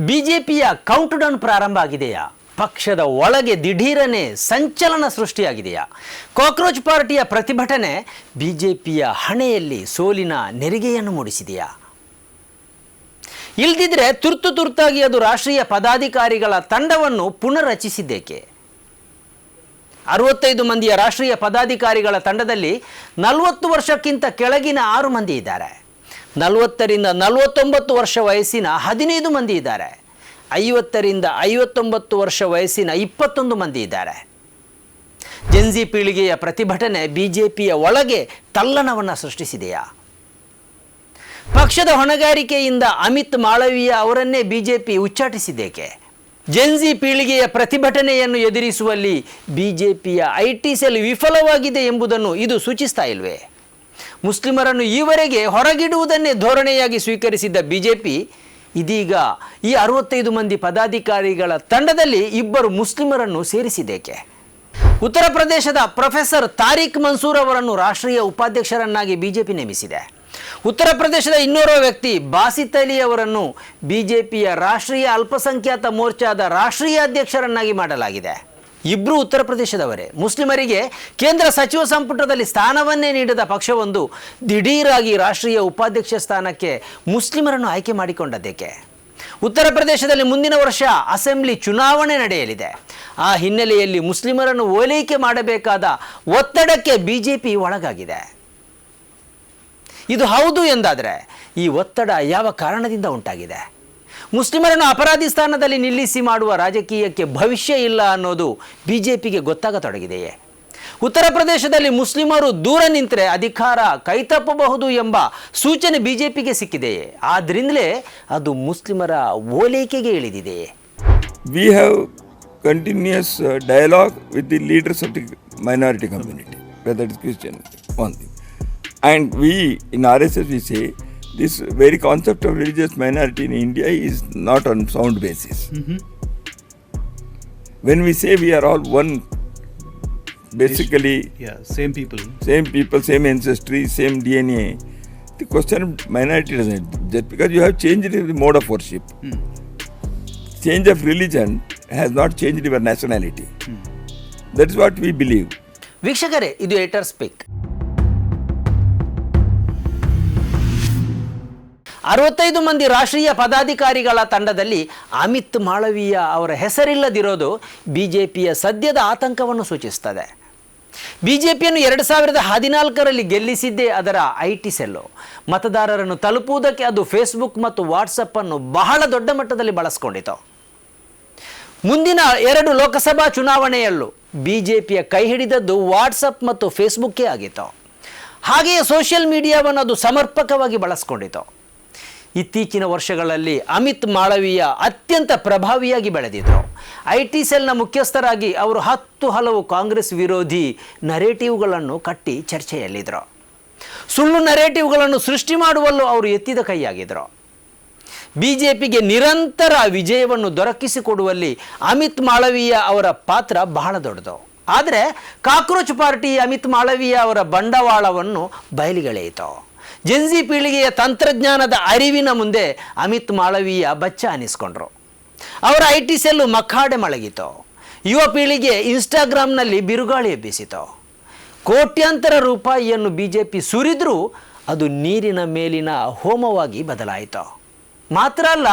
ಬಿಜೆಪಿಯ ಕೌಂಟ್ಡೌನ್ ಪ್ರಾರಂಭ ಆಗಿದೆಯಾ? ಪಕ್ಷದ ಒಳಗೆ ದಿಢೀರನೆ ಸಂಚಲನ ಸೃಷ್ಟಿಯಾಗಿದೆಯಾ? ಕಾಕ್ರೋಚ್ ಪಾರ್ಟಿಯ ಪ್ರತಿಭಟನೆ ಬಿಜೆಪಿಯ ಹಣೆಯಲ್ಲಿ ಸೋಲಿನ ನೆರಿಗೆಯನ್ನು ಮೂಡಿಸಿದೆಯಾ? ಇಲ್ದಿದ್ರೆ ತುರ್ತಾಗಿ ಅದು ರಾಷ್ಟ್ರೀಯ ಪದಾಧಿಕಾರಿಗಳ ತಂಡವನ್ನು ಪುನರ್ರಚಿಸಿದ್ದೇಕೆ? 65 ಮಂದಿಯ ರಾಷ್ಟ್ರೀಯ ಪದಾಧಿಕಾರಿಗಳ ತಂಡದಲ್ಲಿ 40 ವರ್ಷಕ್ಕಿಂತ ಕೆಳಗಿನ 6 ಮಂದಿ ಇದ್ದಾರೆ. 40 ರಿಂದ 49 ವರ್ಷ ವಯಸ್ಸಿನ 15 ಮಂದಿ ಇದ್ದಾರೆ. 50 ರಿಂದ 59 ವರ್ಷ ವಯಸ್ಸಿನ 21 ಮಂದಿ ಇದ್ದಾರೆ. ಜೆನ್ಜಿ ಪೀಳಿಗೆಯ ಪ್ರತಿಭಟನೆ ಬಿಜೆಪಿಯ ಒಳಗೆ ತಲ್ಲಣವನ್ನು ಸೃಷ್ಟಿಸಿದೆಯಾ? ಪಕ್ಷದ ಹೊಣೆಗಾರಿಕೆಯಿಂದ ಅಮಿತ್ ಮಾಳವೀಯ ಅವರನ್ನೇ ಬಿಜೆಪಿ ಉಚ್ಚಾಟಿಸಿದ್ದೇಕೆ? ಜೆನ್ಜಿ ಪೀಳಿಗೆಯ ಪ್ರತಿಭಟನೆಯನ್ನು ಎದುರಿಸುವಲ್ಲಿ ಬಿಜೆಪಿಯ ಐಟಿ ಸೆಲ್ ವಿಫಲವಾಗಿದೆ ಎಂಬುದನ್ನು ಇದು ಸೂಚಿಸ್ತಾ ಇಲ್ವೇ? ಮುಸ್ಲಿಮರನ್ನು ಈವರೆಗೆ ಹೊರಗಿಡುವುದನ್ನೇ ಧೋರಣೆಯಾಗಿ ಸ್ವೀಕರಿಸಿದ್ದ ಬಿಜೆಪಿ ಇದೀಗ ಈ 65 ಮಂದಿ ಪದಾಧಿಕಾರಿಗಳ ತಂಡದಲ್ಲಿ 2 ಮುಸ್ಲಿಮರನ್ನು ಸೇರಿಸಿದ್ದೇಕೆ? ಉತ್ತರ ಪ್ರದೇಶದ ಪ್ರೊಫೆಸರ್ ತಾರಿಕ್ ಮನ್ಸೂರ್ ಅವರನ್ನು ರಾಷ್ಟ್ರೀಯ ಉಪಾಧ್ಯಕ್ಷರನ್ನಾಗಿ ಬಿಜೆಪಿ ನೇಮಿಸಿದೆ. ಉತ್ತರ ಪ್ರದೇಶದ ಇನ್ನೋರ್ವ ವ್ಯಕ್ತಿ ಬಾಸಿತ್ ಅಲಿ ಅವರನ್ನು ಬಿಜೆಪಿಯ ರಾಷ್ಟ್ರೀಯ ಅಲ್ಪಸಂಖ್ಯಾತ ಮೋರ್ಚಾದ ರಾಷ್ಟ್ರೀಯ ಅಧ್ಯಕ್ಷರನ್ನಾಗಿ ಮಾಡಲಾಗಿದೆ. ಇಬ್ಬರು ಉತ್ತರ ಪ್ರದೇಶದವರೇ. ಮುಸ್ಲಿಮರಿಗೆ ಕೇಂದ್ರ ಸಚಿವ ಸಂಪುಟದಲ್ಲಿ ಸ್ಥಾನವನ್ನೇ ನೀಡದ ಪಕ್ಷವೊಂದು ದಿಢೀರಾಗಿ ರಾಷ್ಟ್ರೀಯ ಉಪಾಧ್ಯಕ್ಷ ಸ್ಥಾನಕ್ಕೆ ಮುಸ್ಲಿಮರನ್ನು ಆಯ್ಕೆ ಮಾಡಿಕೊಂಡದ್ದೇಕೆ? ಉತ್ತರ ಪ್ರದೇಶದಲ್ಲಿ ಮುಂದಿನ ವರ್ಷ ಅಸೆಂಬ್ಲಿ ಚುನಾವಣೆ ನಡೆಯಲಿದೆ. ಆ ಹಿನ್ನೆಲೆಯಲ್ಲಿ ಮುಸ್ಲಿಮರನ್ನು ಓಲೈಕೆ ಮಾಡಬೇಕಾದ ಒತ್ತಡಕ್ಕೆ ಬಿಜೆಪಿ ಒಳಗಾಗಿದೆ. ಇದು ಹೌದು ಎಂದಾದರೆ ಈ ಒತ್ತಡ ಯಾವ ಕಾರಣದಿಂದ ಉಂಟಾಗಿದೆ? ಮುಸ್ಲಿಮರನ್ನು ಅಪರಾಧಿ ಸ್ಥಾನದಲ್ಲಿ ನಿಲ್ಲಿಸಿ ಮಾಡುವ ರಾಜಕೀಯಕ್ಕೆ ಭವಿಷ್ಯ ಇಲ್ಲ ಅನ್ನೋದು ಬಿಜೆಪಿಗೆ ಗೊತ್ತಾಗತೊಡಗಿದೆಯೇ? ಉತ್ತರ ಪ್ರದೇಶದಲ್ಲಿ ಮುಸ್ಲಿಮರು ದೂರ ನಿಂತರೆ ಅಧಿಕಾರ ಕೈತಪ್ಪಬಹುದು ಎಂಬ ಸೂಚನೆ ಬಿಜೆಪಿಗೆ ಸಿಕ್ಕಿದೆಯೇ? ಆದ್ರಿಂದಲೇ ಅದು ಮುಸ್ಲಿಮರ ಓಲೈಕೆಗೆ ಇಳಿದಿದೆಯೇ? We have continuous dialogue with the leaders of the minority community, whether it is Christian, one thing. And we in RSS we say this very concept of religious minority in India is not on sound basis. When we say we are all one, basically same people, same ancestry, same DNA, the question of minority doesn't, just because you have changed the mode of worship, change of religion has not changed your nationality. That is what we believe. ವೀಕ್ಷಕರೇ, ಇದು ಏಟರ್ speak. 65 ಮಂದಿ ರಾಷ್ಟ್ರೀಯ ಪದಾಧಿಕಾರಿಗಳ ತಂಡದಲ್ಲಿ ಅಮಿತ್ ಮಾಳವೀಯ ಅವರ ಹೆಸರಿಲ್ಲದಿರೋದು ಬಿಜೆಪಿಯ ಸದ್ಯದ ಆತಂಕವನ್ನು ಸೂಚಿಸುತ್ತದೆ. ಬಿಜೆಪಿಯನ್ನು 2014ರಲ್ಲಿ ಗೆಲ್ಲಿಸಿದ್ದೇ ಅದರ ಐಟಿ ಸೆಲ್ಲು. ಮತದಾರರನ್ನು ತಲುಪುವುದಕ್ಕೆ ಅದು ಫೇಸ್ಬುಕ್ ಮತ್ತು ವಾಟ್ಸಪ್ ಅನ್ನು ಬಹಳ ದೊಡ್ಡ ಮಟ್ಟದಲ್ಲಿ ಬಳಸಿಕೊಂಡಿತು. ಮುಂದಿನ 2 ಲೋಕಸಭಾ ಚುನಾವಣೆಯಲ್ಲೂ ಬಿಜೆಪಿಯ ಕೈ ಹಿಡಿದದ್ದು ವಾಟ್ಸಪ್ ಮತ್ತು ಫೇಸ್ಬುಕ್ಕೇ ಆಗಿತ್ತು. ಹಾಗೆಯೇ ಸೋಷಿಯಲ್ ಮೀಡಿಯಾವನ್ನು ಅದು ಸಮರ್ಪಕವಾಗಿ ಬಳಸಿಕೊಂಡಿತು. ಇತ್ತೀಚಿನ ವರ್ಷಗಳಲ್ಲಿ ಅಮಿತ್ ಮಾಳವೀಯ ಅತ್ಯಂತ ಪ್ರಭಾವಿಯಾಗಿ ಬೆಳೆದಿದ್ದರು. ಐಟಿ ಸೆಲ್ನ ಮುಖ್ಯಸ್ಥರಾಗಿ ಅವರು 10 ಹಲವು ಕಾಂಗ್ರೆಸ್ ವಿರೋಧಿ ನರೇಟಿವ್ಗಳನ್ನು ಕಟ್ಟಿ ಚರ್ಚೆಯಲ್ಲಿದ್ದರು. ಸುಳ್ಳು ನರೇಟಿವ್ಗಳನ್ನು ಸೃಷ್ಟಿ ಮಾಡುವಲ್ಲೂ ಅವರು ಎತ್ತಿದ ಕೈಯಾಗಿದ್ದರು. ಬಿಜೆಪಿಗೆ ನಿರಂತರ ವಿಜಯವನ್ನು ದೊರಕಿಸಿಕೊಡುವಲ್ಲಿ ಅಮಿತ್ ಮಾಳವೀಯ ಅವರ ಪಾತ್ರ ಬಹಳ ದೊಡ್ಡದು. ಆದರೆ ಕಾಕ್ರೋಚ್ ಪಾರ್ಟಿ ಅಮಿತ್ ಮಾಳವೀಯ ಅವರ ಬಂಡವಾಳವನ್ನು ಬಯಲಿಗೆಳೆಯಿತು. ಜೆನ್ಜಿ ಪೀಳಿಗೆಯ ತಂತ್ರಜ್ಞಾನದ ಅರಿವಿನ ಮುಂದೆ ಅಮಿತ್ ಮಾಳವೀಯ ಬಚ್ಚ ಅನಿಸ್ಕೊಂಡ್ರು. ಅವರ ಐಟಿ ಸೆಲ್ಲು ಮಖಾಡೆ ಮಳಗಿತು. ಯುವ ಪೀಳಿಗೆ ಇನ್ಸ್ಟಾಗ್ರಾಮ್ನಲ್ಲಿ ಬಿರುಗಾಳಿ ಎಬ್ಬಿಸಿತು. ಕೋಟ್ಯಾಂತರ ರೂಪಾಯಿಯನ್ನು ಬಿಜೆಪಿ ಸುರಿದ್ರೂ ಅದು ನೀರಿನ ಮೇಲಿನ ಹೋಮವಾಗಿ ಬದಲಾಯಿತು. ಮಾತ್ರ ಅಲ್ಲ,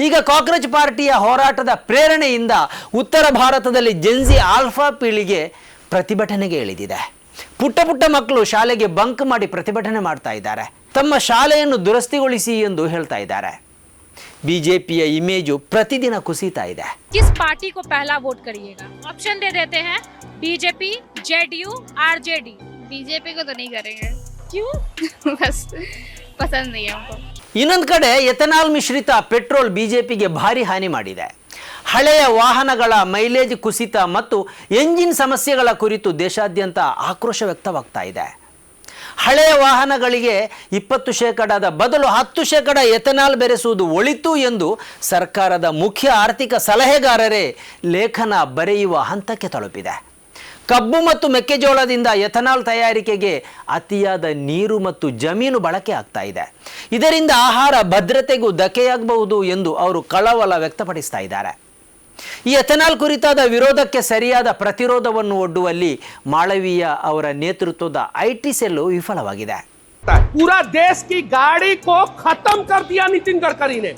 ಈಗ ಕಾಕ್ರೋಚ್ ಪಾರ್ಟಿಯ ಹೋರಾಟದ ಪ್ರೇರಣೆಯಿಂದ ಉತ್ತರ ಭಾರತದಲ್ಲಿ ಜೆನ್ಜಿ ಆಲ್ಫಾ ಪೀಳಿಗೆ ಪ್ರತಿಭಟನೆಗೆ ಇಳಿದಿದೆ. ಪುಟ್ಟ ಮಕ್ಕಳು ಶಾಲೆಗೆ ಬಂಕ್ ಮಾಡಿ ಪ್ರತಿಭಟನೆ ಮಾಡ್ತಾ ಇದ್ದಾರೆ. ತಮ್ಮ ಶಾಲೆಯನ್ನು ದುರಸ್ತಿಗೊಳಿಸಿ ಎಂದು ಹೇಳ್ತಾ ಇದ್ದಾರೆ. ಬಿಜೆಪಿಯ ಇಮೇಜು ಪ್ರತಿದಿನ ಕುಸಿತಾ ಇದೆ. किस पार्टी को पहला वोट करिएगा? ऑप्शन दे देते हैं, बीजेपी, जेडीयू, आरजेडी. बीजेपी को तो नहीं करेंगे. क्यों? बस पसंद नहीं है हमको. ಇನ್ನೊಂದು ಕಡೆ ಎಥನಾಲ್ ಮಿಶ್ರಿತ ಪೆಟ್ರೋಲ್ ಬಿಜೆಪಿಗೆ ಭಾರಿ ಹಾನಿ ಮಾಡಿದೆ. ಹಳೆಯ ವಾಹನಗಳ ಮೈಲೇಜ್ ಕುಸಿತ ಮತ್ತು ಎಂಜಿನ್ ಸಮಸ್ಯೆಗಳ ಕುರಿತು ದೇಶಾದ್ಯಂತ ಆಕ್ರೋಶ ವ್ಯಕ್ತವಾಗ್ತಾ ಇದೆ. ಹಳೆಯ ವಾಹನಗಳಿಗೆ 20% ಬದಲು 10% ಎಥನಾಲ್ ಬೆರೆಸುವುದು ಒಳಿತು ಎಂದು ಸರ್ಕಾರದ ಮುಖ್ಯ ಆರ್ಥಿಕ ಸಲಹೆಗಾರರೇ ಲೇಖನ ಬರೆಯುವ ಹಂತಕ್ಕೆ ತಲುಪಿದೆ. ಕಬ್ಬು ಮತ್ತು ಮೆಕ್ಕೆಜೋಳದಿಂದ ಎಥನಾಲ್ ತಯಾರಿಕೆಗೆ ಅತಿಯಾದ ನೀರು ಮತ್ತು ಜಮೀನು ಬಳಕೆ ಆಗ್ತಾ ಇದೆ. ಇದರಿಂದ ಆಹಾರ ಭದ್ರತೆಗೂ ಧಕ್ಕೆಯಾಗಬಹುದು ಎಂದು ಅವರು ಕಳವಳ ವ್ಯಕ್ತಪಡಿಸ್ತಾ ಇದ್ದಾರೆ. ಈ ಎಥನಾಲ್ ಕುರಿತಾದ ವಿರೋಧಕ್ಕೆ ಸರಿಯಾದ ಪ್ರತಿರೋಧವನ್ನು ಒಡ್ಡುವಲ್ಲಿ ಮಾಳವೀಯ ಅವರ ನೇತೃತ್ವದ ಐಟಿ ಸೆಲ್ಲು ವಿಫಲವಾಗಿದೆ. पूरा देश की गाड़ी को खत्म कर दिया नितिन गडकरी ने.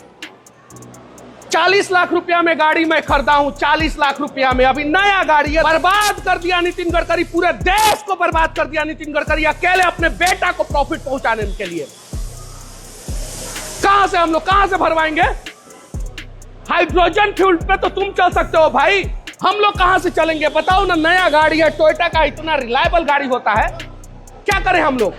40 लाख रुपया में गाड़ी मैं खरीदा हूं, 40 लाख रुपया में. अभी नया गाड़ी है, बर्बाद कर दिया नितिन गडकरी. पूरे देश को बर्बाद कर दिया नितिन गडकरी अकेले अपने बेटा को प्रॉफिट पहुंचाने के लिए. कहां से हम लोग कहां से भरवाएंगे? हाइड्रोजन फ्यूल पे तो तुम चल सकते हो भाई, हम लोग कहां से चलेंगे बताओ ना. नया गाड़ी है, टोयोटा का इतना रिलायबल गाड़ी होता है, क्या करें हम लोग?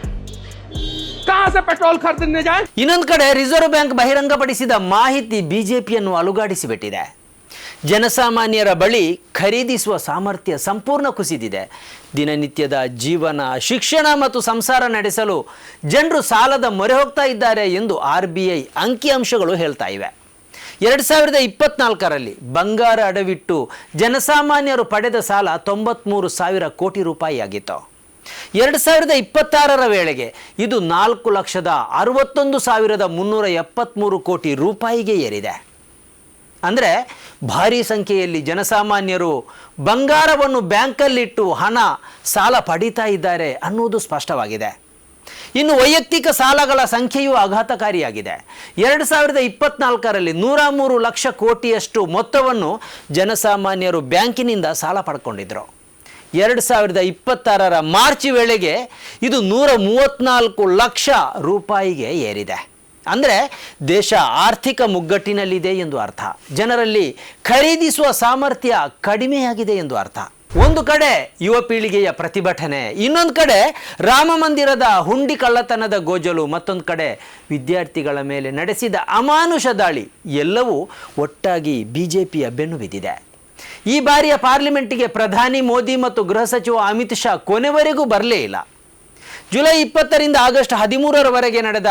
कहां से पेट्रोल खरीदने जाए? ಇನ್ನೊಂದು ಕಡೆ ರಿಸರ್ವ್ ಬ್ಯಾಂಕ್ ಬಹಿರಂಗಪಡಿಸಿದ ಮಾಹಿತಿ ಬಿಜೆಪಿಯನ್ನು ಅಲುಗಾಡಿಸಿಬಿಟ್ಟಿದೆ. ಜನಸಾಮಾನ್ಯರ ಬಳಿ ಖರೀದಿಸುವ ಸಾಮರ್ಥ್ಯ ಸಂಪೂರ್ಣ ಕುಸಿದಿದೆ. ದಿನನಿತ್ಯದ ಜೀವನ, ಶಿಕ್ಷಣ ಮತ್ತು ಸಂಸಾರ ನಡೆಸಲು ಜನರು ಸಾಲದ ಮೊರೆ ಹೋಗ್ತಾ ಇದ್ದಾರೆ ಎಂದು RBI ಅಂಕಿಅಂಶಗಳು ಹೇಳ್ತಾ ಇವೆ. 2024ರಲ್ಲಿ ಬಂಗಾರ ಅಡವಿಟ್ಟು ಜನಸಾಮಾನ್ಯರು ಪಡೆದ ಸಾಲ 93,000 ಕೋಟಿ ರೂಪಾಯಿ ಆಗಿತ್ತು. 2026ರ ವೇಳೆಗೆ ಇದು 4,61,373 ಕೋಟಿ ರೂಪಾಯಿಗೆ ಏರಿದೆ. ಅಂದರೆ ಭಾರೀ ಸಂಖ್ಯೆಯಲ್ಲಿ ಜನಸಾಮಾನ್ಯರು ಬಂಗಾರವನ್ನು ಬ್ಯಾಂಕಲ್ಲಿಟ್ಟು ಹಣ ಸಾಲ ಪಡೀತಾ ಇದ್ದಾರೆ ಅನ್ನೋದು ಸ್ಪಷ್ಟವಾಗಿದೆ. ಇನ್ನು ವೈಯಕ್ತಿಕ ಸಾಲಗಳ ಸಂಖ್ಯೆಯೂ ಆಘಾತಕಾರಿಯಾಗಿದೆ. 2024ರಲ್ಲಿ 103 ಲಕ್ಷ ಕೋಟಿಯಷ್ಟು ಮೊತ್ತವನ್ನು ಜನಸಾಮಾನ್ಯರು ಬ್ಯಾಂಕಿನಿಂದ ಸಾಲ ಪಡ್ಕೊಂಡಿದ್ರು. 2026ರ ಮಾರ್ಚ್ ವೇಳೆಗೆ ಇದು 134 ಲಕ್ಷ ರೂಪಾಯಿಗೆ ಏರಿದೆ. ಅಂದರೆ ದೇಶ ಆರ್ಥಿಕ ಮುಗ್ಗಟ್ಟಿನಲ್ಲಿದೆ ಎಂದು ಅರ್ಥ. ಜನರಲ್ಲಿ ಖರೀದಿಸುವ ಸಾಮರ್ಥ್ಯ ಕಡಿಮೆಯಾಗಿದೆ ಎಂದು ಅರ್ಥ. ಒಂದು ಕಡೆ ಯುವ ಪೀಳಿಗೆಯ ಪ್ರತಿಭಟನೆ, ಇನ್ನೊಂದು ಕಡೆ ರಾಮ ಮಂದಿರದ ಹುಂಡಿ ಕಳ್ಳತನದ ಗೋಜಲು, ಮತ್ತೊಂದು ಕಡೆ ವಿದ್ಯಾರ್ಥಿಗಳ ಮೇಲೆ ನಡೆಸಿದ ಅಮಾನುಷ ದಾಳಿ ಎಲ್ಲವೂ ಒಟ್ಟಾಗಿ ಬಿಜೆಪಿಯ ಬೆನ್ನು ಬಿದ್ದಿದೆ. ಈ ಬಾರಿಯ ಪಾರ್ಲಿಮೆಂಟಿಗೆ ಪ್ರಧಾನಿ ಮೋದಿ ಮತ್ತು ಗೃಹ ಸಚಿವ ಅಮಿತ್ ಶಾ ಕೊನೆವರೆಗೂ ಬರಲೇ ಇಲ್ಲ. ಜುಲೈ 20ರಿಂದ ಆಗಸ್ಟ್ 13ರವರೆಗೆ ನಡೆದ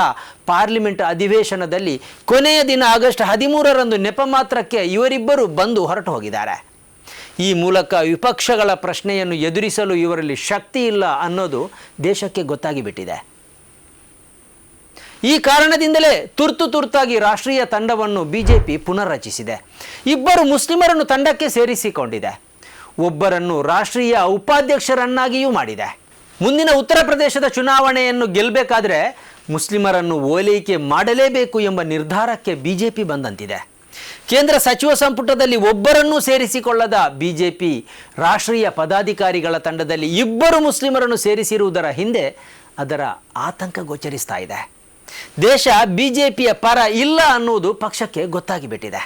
ಪಾರ್ಲಿಮೆಂಟ್ ಅಧಿವೇಶನದಲ್ಲಿ ಕೊನೆಯ ದಿನ ಆಗಸ್ಟ್ 13ರಂದು ನೆಪ ಮಾತ್ರಕ್ಕೆ ಇವರಿಬ್ಬರು ಬಂದು ಹೊರಟು ಹೋಗಿದ್ದಾರೆ. ಈ ಮೂಲಕ ವಿಪಕ್ಷಗಳ ಪ್ರಶ್ನೆಯನ್ನು ಎದುರಿಸಲು ಇವರಲ್ಲಿ ಶಕ್ತಿ ಇಲ್ಲ ಅನ್ನೋದು ದೇಶಕ್ಕೆ ಗೊತ್ತಾಗಿಬಿಟ್ಟಿದೆ. ಈ ಕಾರಣದಿಂದಲೇ ತುರ್ತಾಗಿ ರಾಷ್ಟ್ರೀಯ ತಂಡವನ್ನು ಬಿಜೆಪಿ ಪುನರ್ರಚಿಸಿದೆ. 2 ಮುಸ್ಲಿಮರನ್ನು ತಂಡಕ್ಕೆ ಸೇರಿಸಿಕೊಂಡಿದೆ. ಒಬ್ಬರನ್ನು ರಾಷ್ಟ್ರೀಯ ಉಪಾಧ್ಯಕ್ಷರನ್ನಾಗಿಯೂ ಮಾಡಿದೆ. ಮುಂದಿನ ಉತ್ತರ ಪ್ರದೇಶದ ಚುನಾವಣೆಯನ್ನು ಗೆಲ್ಲಬೇಕಾದ್ರೆ ಮುಸ್ಲಿಮರನ್ನು ಓಲೈಕೆ ಮಾಡಲೇಬೇಕು ಎಂಬ ನಿರ್ಧಾರಕ್ಕೆ ಬಿಜೆಪಿ ಬಂದಂತಿದೆ. ಕೇಂದ್ರ ಸಚಿವ ಸಂಪುಟದಲ್ಲಿ ಒಬ್ಬರನ್ನೂ ಸೇರಿಸಿಕೊಳ್ಳದ ಬಿಜೆಪಿ ರಾಷ್ಟ್ರೀಯ ಪದಾಧಿಕಾರಿಗಳ ತಂಡದಲ್ಲಿ 2 ಮುಸ್ಲಿಮರನ್ನು ಸೇರಿಸಿರುವುದರ ಹಿಂದೆ ಅದರ ಆತಂಕ ಗೋಚರಿಸ್ತಾ ಇದೆ. ದೇಶ ಬಿಜೆಪಿಯ ಪರ ಇಲ್ಲ ಅನ್ನುವುದು ಪಕ್ಷಕ್ಕೆ ಗೊತ್ತಾಗಿಬಿಟ್ಟಿದೆ.